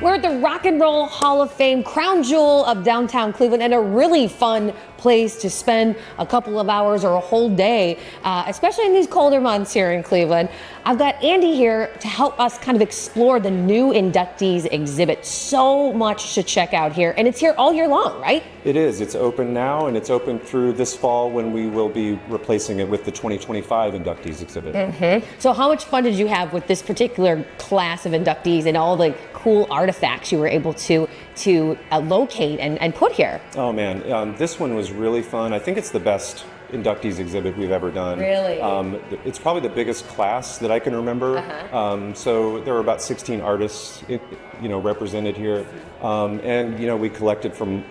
We're at the Rock and Roll Hall of Fame, crown jewel of downtown Cleveland, and a really fun place to spend a couple of hours or a whole day, especially in these colder months here in Cleveland. I've got Andy here to help us kind of explore the new Inductees exhibit. So much to check out here, and it's here all year long, right? It is. It's open now, and it's open through this fall when we will be replacing it with the 2025 Inductees exhibit. So how much fun did you have with this particular class of inductees and all the cool artifacts you were able to locate and put here? Oh man, this one was really fun. I think it's the best inductees exhibit we've ever done. Really? It's probably the biggest class that I can remember. So there were about 16 artists, represented here, and we collected from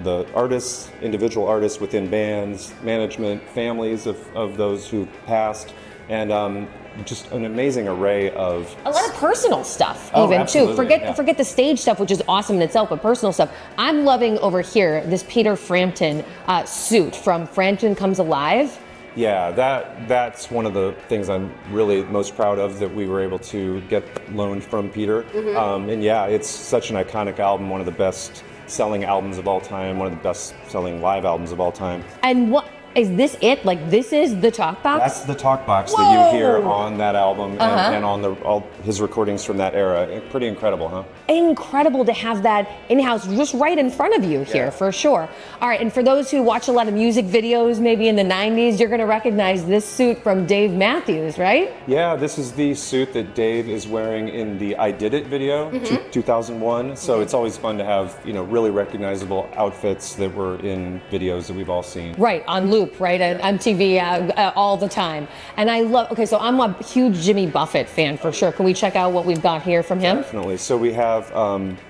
the artists, individual artists within bands, management, families of those who passed, and just an amazing array of a lot of personal stuff, Oh, even too. absolutely, Forget the stage stuff, which is awesome in itself, but personal stuff. I'm loving over here this Peter Frampton suit from Frampton Comes Alive. Yeah, that's one of the things I'm really most proud of, that we were able to get loaned from Peter. And yeah, it's such an iconic album, one of the best selling albums of all time, one of the best selling live albums of all time. And what is this? Like, this is the talk box? That's the talk box Whoa! that you hear on that album and on all his recordings from that era. Pretty incredible, huh? Incredible to have that in-house just right in front of you here, for sure. All right, and for those who watch a lot of music videos, maybe in the 90s, you're going to recognize this suit from Dave Matthews, right? Yeah, this is the suit that Dave is wearing in the I Did It video, 2001. So it's always fun to have, really recognizable outfits that were in videos that we've all seen. Right, on loop, right, on TV all the time. And I love, okay, so I'm a huge Jimmy Buffett fan for sure. Can we check out what we've got here from him? Definitely. So we have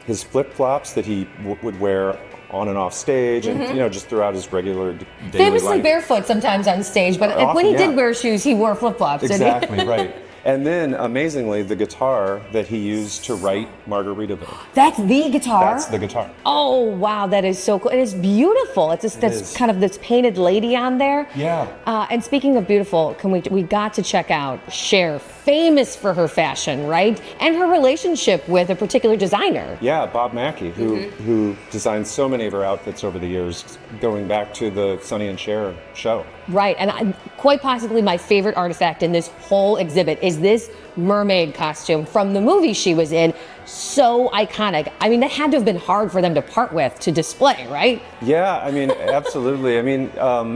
his flip-flops that he would wear on and off stage, and just throughout his regular daily Famously life. barefoot sometimes on stage, but Often, when he yeah. did wear shoes, he wore flip-flops, didn't he? Exactly, right. And then, amazingly, the guitar that he used to write Margaritaville. That's the guitar? That's the guitar. Oh, wow, that is so cool. It is beautiful. It's just, that's kind of this painted lady on there. Yeah. And speaking of beautiful, we got to check out Cher, famous for her fashion, right? And her relationship with a particular designer. Yeah, Bob Mackie, who designed so many of her outfits over the years, going back to the Sonny and Cher show. Right, and quite possibly my favorite artifact in this whole exhibit is this mermaid costume from the movie she was in. So iconic. I mean, that had to have been hard for them to part with, to display, right? Yeah, I mean, absolutely. I mean,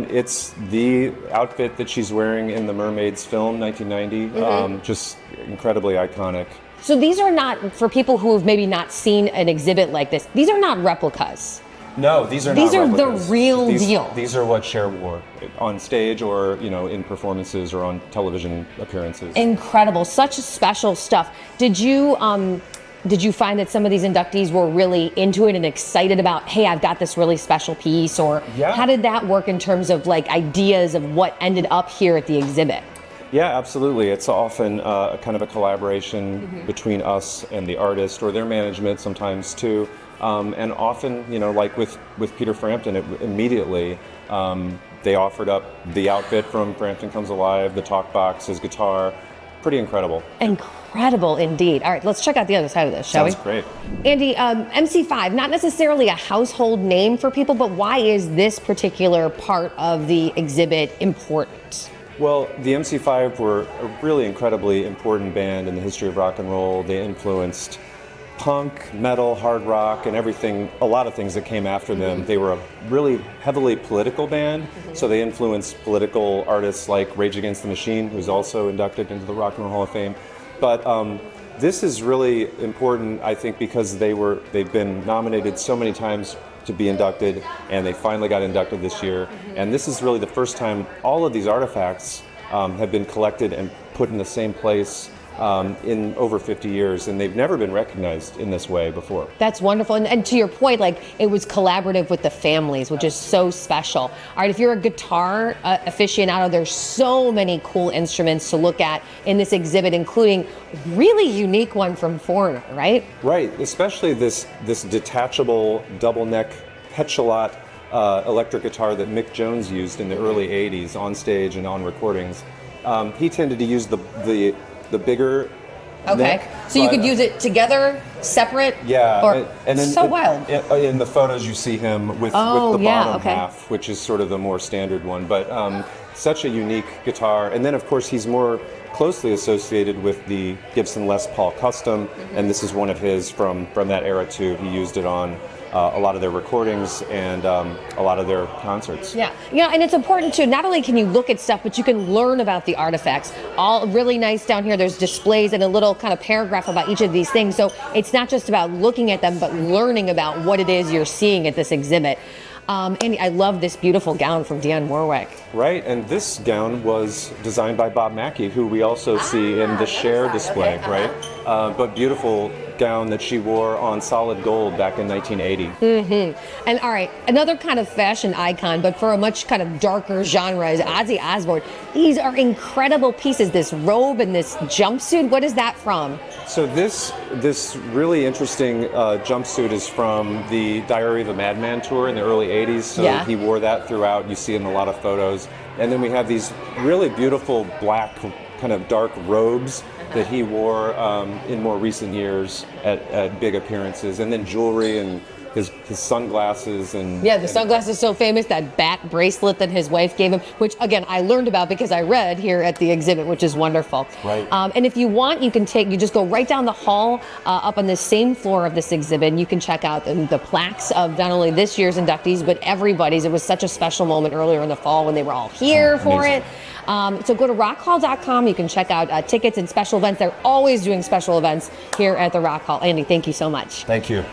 it's the outfit that she's wearing in the Mermaids film, 1990. Just incredibly iconic. So these are not, for people who have maybe not seen an exhibit like this, these are not replicas. No, these are not These are replicas. the real deal. These are what Cher wore on stage or, in performances or on television appearances. Incredible. Such special stuff. Did you find that some of these inductees were really into it and excited about, hey, I've got this really special piece? Or how did that work in terms of like ideas of what ended up here at the exhibit? Yeah, absolutely. It's often kind of a collaboration between us and the artist or their management sometimes too. And often, like with Peter Frampton, immediately they offered up the outfit from Frampton Comes Alive, the talk box, his guitar. Pretty incredible. Incredible indeed. All right, let's check out the other side of this, shall we? Sounds great. Andy, MC5, not necessarily a household name for people, but why is this particular part of the exhibit important? Well, the MC5 were a really incredibly important band in the history of rock and roll. They influenced punk, metal, hard rock, and everything, a lot of things that came after them. They were a really heavily political band, so they influenced political artists like Rage Against the Machine, who's also inducted into the Rock and Roll Hall of Fame. But this is really important, I think, because they've been nominated so many times to be inducted, and they finally got inducted this year. And this is really the first time all of these artifacts have been collected and put in the same place in over 50 years, and they've never been recognized in this way before. That's wonderful. And to your point, like, it was collaborative with the families, which is so special. All right, if you're a guitar aficionado, there's so many cool instruments to look at in this exhibit, including really unique one from Foreigner, right? Right, especially this detachable double neck Petchalot electric guitar that Mick Jones used in the early 80s on stage and on recordings. He tended to use the bigger Okay. Nick. So you could use it together, separate? Yeah, Or, and then so wild. In the photos, you see him with Oh, the yeah, bottom okay. half, which is sort of the more standard one. But such a unique guitar. And then, of course, he's more closely associated with the Gibson Les Paul Custom, and this is one of his from that era too. He used it on a lot of their recordings and a lot of their concerts. Yeah, and it's important too. Not only can you look at stuff, but you can learn about the artifacts. All really nice down here. There's displays and a little kind of paragraph about each of these things. So it's not just about looking at them, but learning about what it is you're seeing at this exhibit. Andy, I love this beautiful gown from Dionne Warwick. Right, and this gown was designed by Bob Mackie, who we also see in the Cher display, okay. right? But beautiful gown that she wore on solid gold back in 1980. And all right, another kind of fashion icon, but for a much kind of darker genre is Ozzy Osbourne. These are incredible pieces, this robe and this jumpsuit. What is that from? So this really interesting jumpsuit is from the Diary of a Madman tour in the early 80s. So Yeah. he wore that throughout. You see it in a lot of photos. And then we have these really beautiful black kind of dark robes that he wore in more recent years at big appearances. And then jewelry and his sunglasses and Yeah, the sunglasses so famous, that bat bracelet that his wife gave him, which again I learned about because I read here at the exhibit, which is wonderful. Right. And if you want, you just go right down the hall up on the same floor of this exhibit, and you can check out the plaques of not only this year's inductees but everybody's. It was such a special moment earlier in the fall when they were all here for amazing. it. So go to rockhall.com. You can check out tickets and special events. They're always doing special events here at the Rock Hall. Andy, thank you so much. Thank you.